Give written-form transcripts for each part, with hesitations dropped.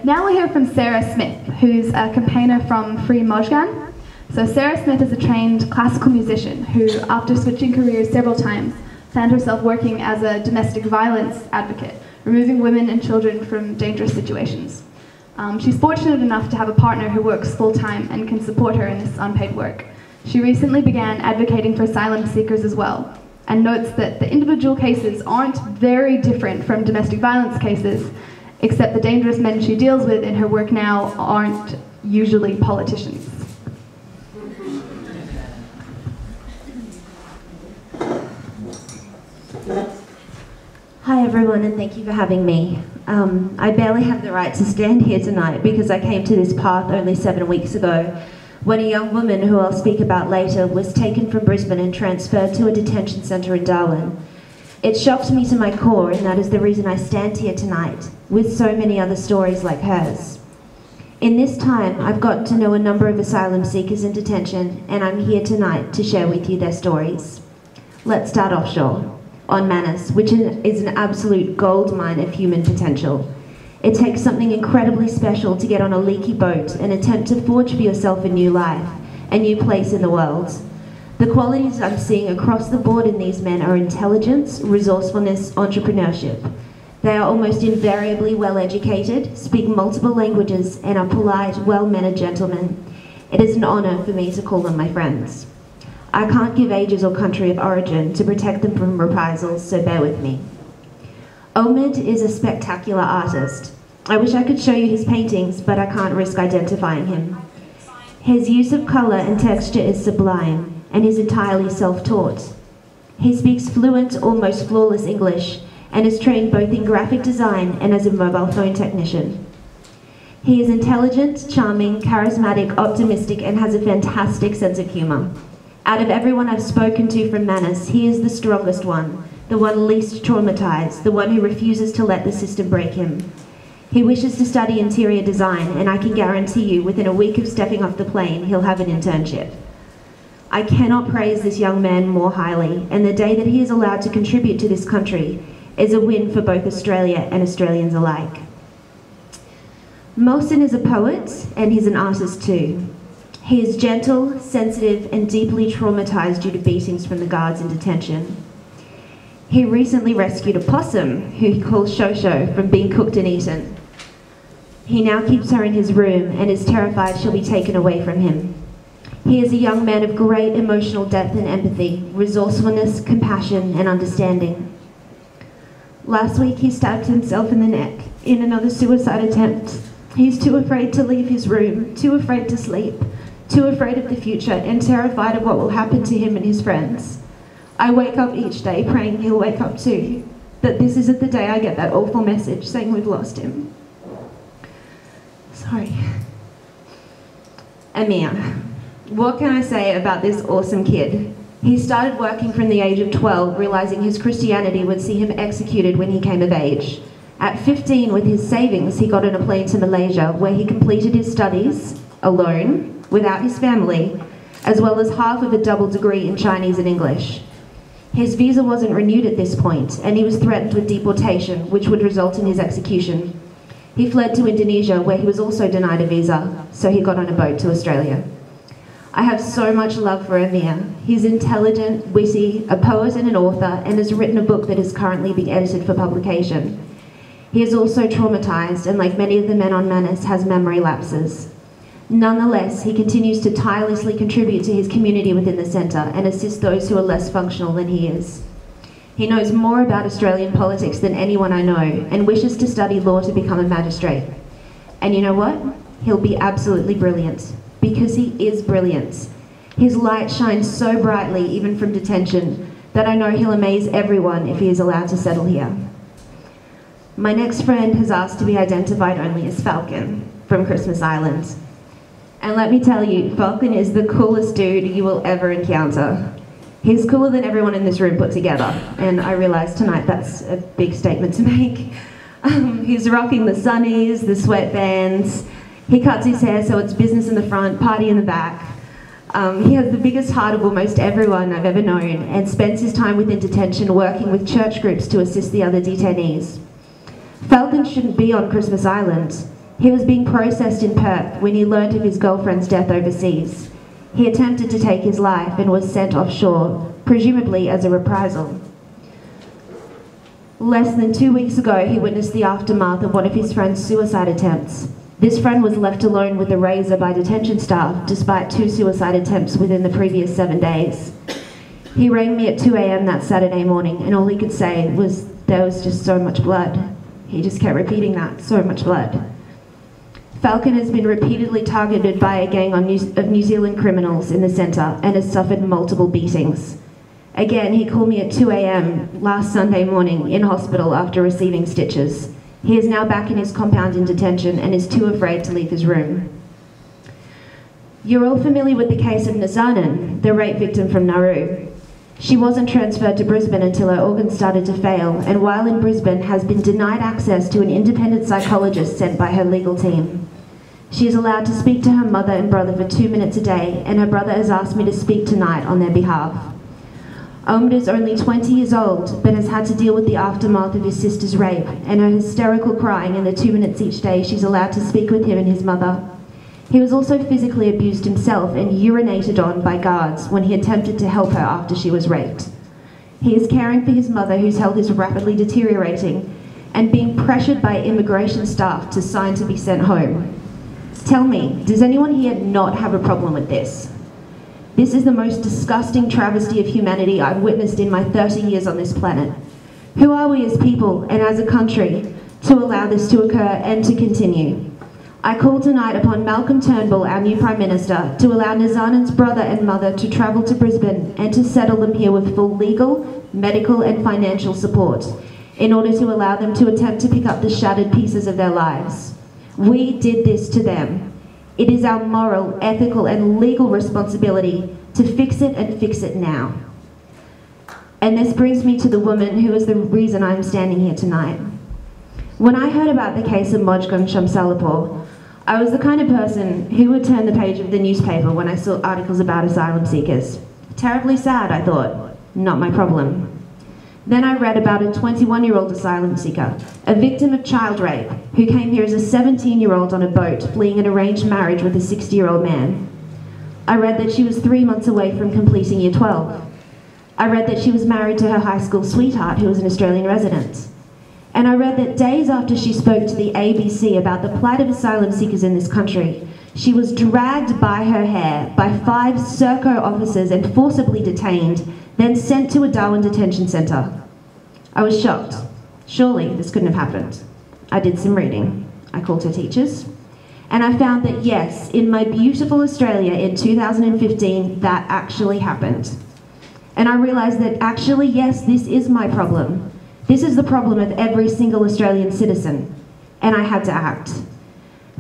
now we'll hear from Sarah Smith, who's a campaigner from Free Mojgan. So Sarah Smith is a trained classical musician who, after switching careers several times, found herself working as a domestic violence advocate, removing women and children from dangerous situations. She's fortunate enough to have a partner who works full-time and can support her in this unpaid work. She recently began advocating for asylum seekers as well, and notes that the individual cases aren't very different from domestic violence cases, except the dangerous men she deals with in her work now aren't usually politicians. Hi everyone, and thank you for having me. I barely have the right to stand here tonight because I came to this path only 7 weeks ago, when a young woman, who I'll speak about later, was taken from Brisbane and transferred to a detention centre in Darwin. It shocked me to my core, and that is the reason I stand here tonight, with so many other stories like hers. In this time, I've gotten to know a number of asylum seekers in detention, and I'm here tonight to share with you their stories. Let's start offshore, on Manus, which is an absolute gold mine of human potential. It takes something incredibly special to get on a leaky boat and attempt to forge for yourself a new life, a new place in the world. The qualities I'm seeing across the board in these men are intelligence, resourcefulness, entrepreneurship. They are almost invariably well-educated, speak multiple languages, and are polite, well-mannered gentlemen. It is an honour for me to call them my friends. I can't give ages or country of origin to protect them from reprisals, so bear with me. Omid is a spectacular artist. I wish I could show you his paintings, but I can't risk identifying him. His use of colour and texture is sublime, and is entirely self-taught. He speaks fluent, almost flawless English, and is trained both in graphic design and as a mobile phone technician. He is intelligent, charming, charismatic, optimistic, and has a fantastic sense of humour. Out of everyone I've spoken to from Manus, he is the strongest one, the one least traumatised, the one who refuses to let the system break him. He wishes to study interior design, and I can guarantee you within a week of stepping off the plane, he'll have an internship. I cannot praise this young man more highly, and the day that he is allowed to contribute to this country is a win for both Australia and Australians alike. Mohsen is a poet, and he's an artist too. He is gentle, sensitive, and deeply traumatised due to beatings from the guards in detention. He recently rescued a possum, who he calls Shosho, from being cooked and eaten. He now keeps her in his room and is terrified she'll be taken away from him. He is a young man of great emotional depth and empathy, resourcefulness, compassion, and understanding. Last week he stabbed himself in the neck in another suicide attempt. He's too afraid to leave his room, too afraid to sleep, too afraid of the future, and terrified of what will happen to him and his friends. I wake up each day praying he'll wake up too, that this isn't the day I get that awful message saying we've lost him. Sorry. Amir. What can I say about this awesome kid? He started working from the age of 12, realising his Christianity would see him executed when he came of age. At 15, with his savings, he got on a plane to Malaysia, where he completed his studies, alone, without his family, as well as half of a double degree in Chinese and English. His visa wasn't renewed at this point, and he was threatened with deportation, which would result in his execution. He fled to Indonesia, where he was also denied a visa, so he got on a boat to Australia. I have so much love for Amir. He's intelligent, witty, a poet and an author, and has written a book that is currently being edited for publication. He is also traumatised, and like many of the men on Manus, has memory lapses. Nonetheless, he continues to tirelessly contribute to his community within the centre and assist those who are less functional than he is. He knows more about Australian politics than anyone I know, and wishes to study law to become a magistrate. And you know what? He'll be absolutely brilliant, because he is brilliant. His light shines so brightly, even from detention, that I know he'll amaze everyone if he is allowed to settle here. My next friend has asked to be identified only as Falcon, from Christmas Island. And let me tell you, Falcon is the coolest dude you will ever encounter. He's cooler than everyone in this room put together, and I realise tonight that's a big statement to make. He's rocking the sunnies, the sweatbands. He cuts his hair so it's business in the front, party in the back. He has the biggest heart of almost everyone I've ever known, and spends his time within detention working with church groups to assist the other detainees. Falcon shouldn't be on Christmas Island. He was being processed in Perth when he learned of his girlfriend's death overseas. He attempted to take his life and was sent offshore, presumably as a reprisal. Less than 2 weeks ago, he witnessed the aftermath of one of his friend's suicide attempts. This friend was left alone with a razor by detention staff, despite 2 suicide attempts within the previous 7 days. He rang me at 2 a.m. that Saturday morning, and all he could say was, there was just so much blood. He just kept repeating that, so much blood. Falcon has been repeatedly targeted by a gang of New Zealand criminals in the centre and has suffered multiple beatings. Again, he called me at 2 a.m. last Sunday morning in hospital after receiving stitches. He is now back in his compound in detention and is too afraid to leave his room. You're all familiar with the case of Nazanin, the rape victim from Nauru. She wasn't transferred to Brisbane until her organs started to fail, and while in Brisbane has been denied access to an independent psychologist sent by her legal team. She is allowed to speak to her mother and brother for 2 minutes a day, and her brother has asked me to speak tonight on their behalf. Omid is only 20 years old, but has had to deal with the aftermath of his sister's rape and her hysterical crying in the 2 minutes each day she's allowed to speak with him and his mother. He was also physically abused himself and urinated on by guards when he attempted to help her after she was raped. He is caring for his mother, whose health is rapidly deteriorating, and being pressured by immigration staff to sign to be sent home. Tell me, does anyone here not have a problem with this? This is the most disgusting travesty of humanity I've witnessed in my 30 years on this planet. Who are we as people and as a country to allow this to occur and to continue? I call tonight upon Malcolm Turnbull, our new Prime Minister, to allow Nazanin's brother and mother to travel to Brisbane and to settle them here with full legal, medical and financial support in order to allow them to attempt to pick up the shattered pieces of their lives. We did this to them. It is our moral, ethical and legal responsibility to fix it and fix it now. And this brings me to the woman who is the reason I'm standing here tonight. When I heard about the case of Mojgan Shamsalapur, I was the kind of person who would turn the page of the newspaper when I saw articles about asylum seekers. Terribly sad, I thought. Not my problem. Then I read about a 21-year-old asylum seeker, a victim of child rape, who came here as a 17-year-old on a boat fleeing an arranged marriage with a 60-year-old man. I read that she was 3 months away from completing year 12. I read that she was married to her high school sweetheart, who was an Australian resident. And I read that days after she spoke to the ABC about the plight of asylum seekers in this country, she was dragged by her hair by 5 Serco officers and forcibly detained, then sent to a Darwin detention centre. I was shocked. Surely this couldn't have happened. I did some reading. I called her teachers. And I found that yes, in my beautiful Australia in 2015, that actually happened. And I realised that actually, yes, this is my problem. This is the problem of every single Australian citizen. And I had to act.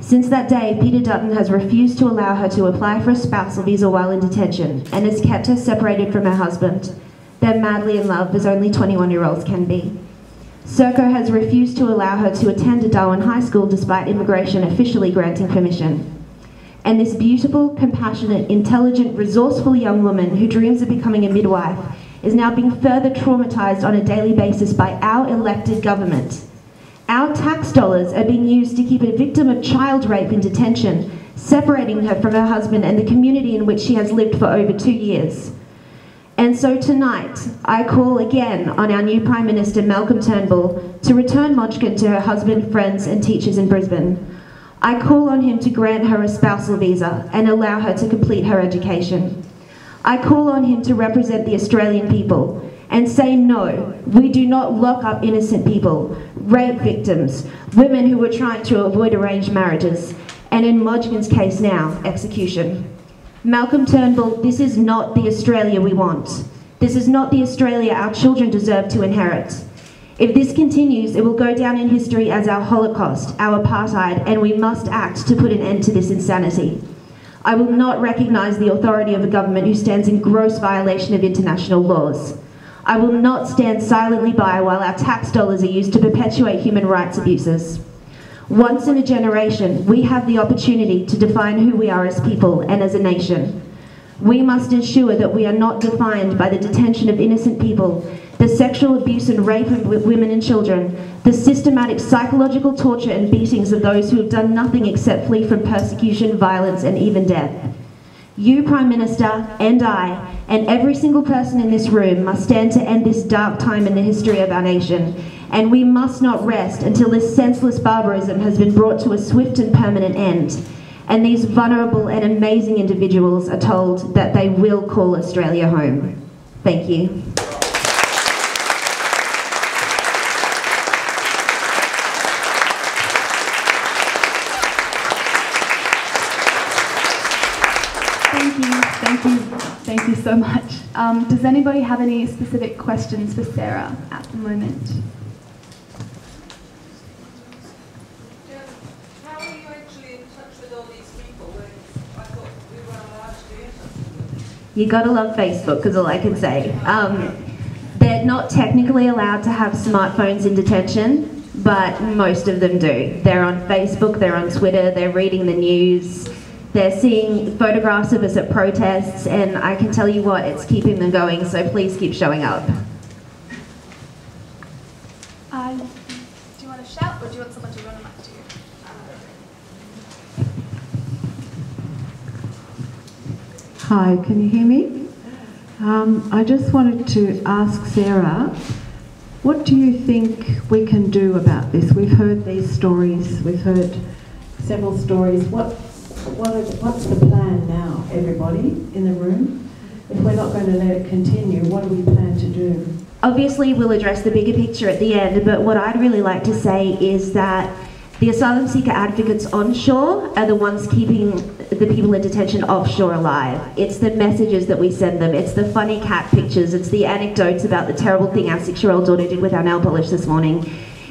Since that day, Peter Dutton has refused to allow her to apply for a spousal visa while in detention and has kept her separated from her husband. They're madly in love, as only 21-year-olds can be. Serco has refused to allow her to attend a Darwin high school despite immigration officially granting permission. And this beautiful, compassionate, intelligent, resourceful young woman who dreams of becoming a midwife is now being further traumatised on a daily basis by our elected government. Our tax dollars are being used to keep a victim of child rape in detention, separating her from her husband and the community in which she has lived for over 2 years. And so tonight, I call again on our new Prime Minister, Malcolm Turnbull, to return Mojgan to her husband, friends and teachers in Brisbane. I call on him to grant her a spousal visa and allow her to complete her education. I call on him to represent the Australian people and say no, we do not lock up innocent people, rape victims, women who were trying to avoid arranged marriages, and in Mojgan's case now, execution. Malcolm Turnbull, this is not the Australia we want. This is not the Australia our children deserve to inherit. If this continues, it will go down in history as our Holocaust, our apartheid, and we must act to put an end to this insanity. I will not recognise the authority of a government who stands in gross violation of international laws. I will not stand silently by while our tax dollars are used to perpetuate human rights abuses. Once in a generation, we have the opportunity to define who we are as people and as a nation. We must ensure that we are not defined by the detention of innocent people the sexual abuse and rape of women and children, the systematic psychological torture and beatings of those who have done nothing except flee from persecution, violence, and even death. You, Prime Minister, and I, and every single person in this room must stand to end this dark time in the history of our nation, and we must not rest until this senseless barbarism has been brought to a swift and permanent end, and these vulnerable and amazing individuals are told that they will call Australia home. Thank you. Thank you so much. Does anybody have any specific questions for Sarah at the moment? How are you actually in touch with all these people when I thought we weren't allowed to do it? You gotta love Facebook, is all I can say. They're not technically allowed to have smartphones in detention, but most of them do. They're on Facebook, they're on Twitter, they're reading the news, they're seeing photographs of us at protests, and I can tell you what, it's keeping them going, so please keep showing up. Do you want to shout, or do you want someone to run a mic to you? Hi, can you hear me? I just wanted to ask Sarah, what do you think we can do about this? We've heard these stories, we've heard several stories. What's the plan now, everybody in the room? If we're not going to let it continue, what do we plan to do? Obviously, we'll address the bigger picture at the end, but what I'd really like to say is that the asylum seeker advocates onshore are the ones keeping the people in detention offshore alive. It's the messages that we send them, it's the funny cat pictures, it's the anecdotes about the terrible thing our 6-year-old daughter did with our nail polish this morning.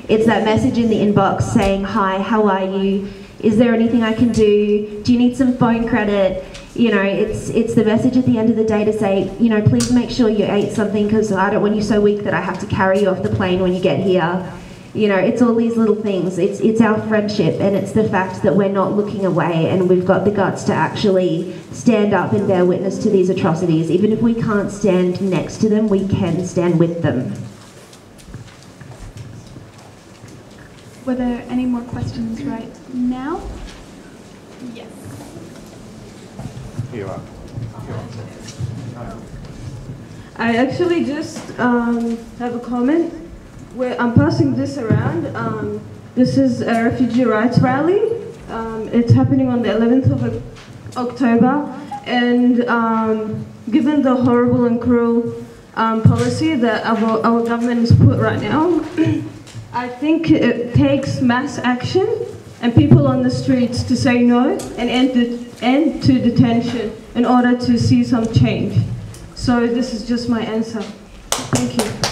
It's that message in the inbox saying, hi, how are you? Is there anything I can do? Do you need some phone credit? You know, it's the message at the end of the day to say, you know, please make sure you ate something because I don't want you so weak that I have to carry you off the plane when you get here. You know, it's all these little things. It's our friendship, and it's the fact that we're not looking away and we've got the guts to actually stand up and bear witness to these atrocities. Even if we can't stand next to them, we can stand with them. Were there any more questions right now? Yes. You are. I actually just have a comment where I'm passing this around. This is a refugee rights rally. It's happening on the 11th of October, and given the horrible and cruel policy that our government has put right now, I think it takes mass action and people on the streets to say no and end to detention in order to see some change. So this is just my answer. Thank you.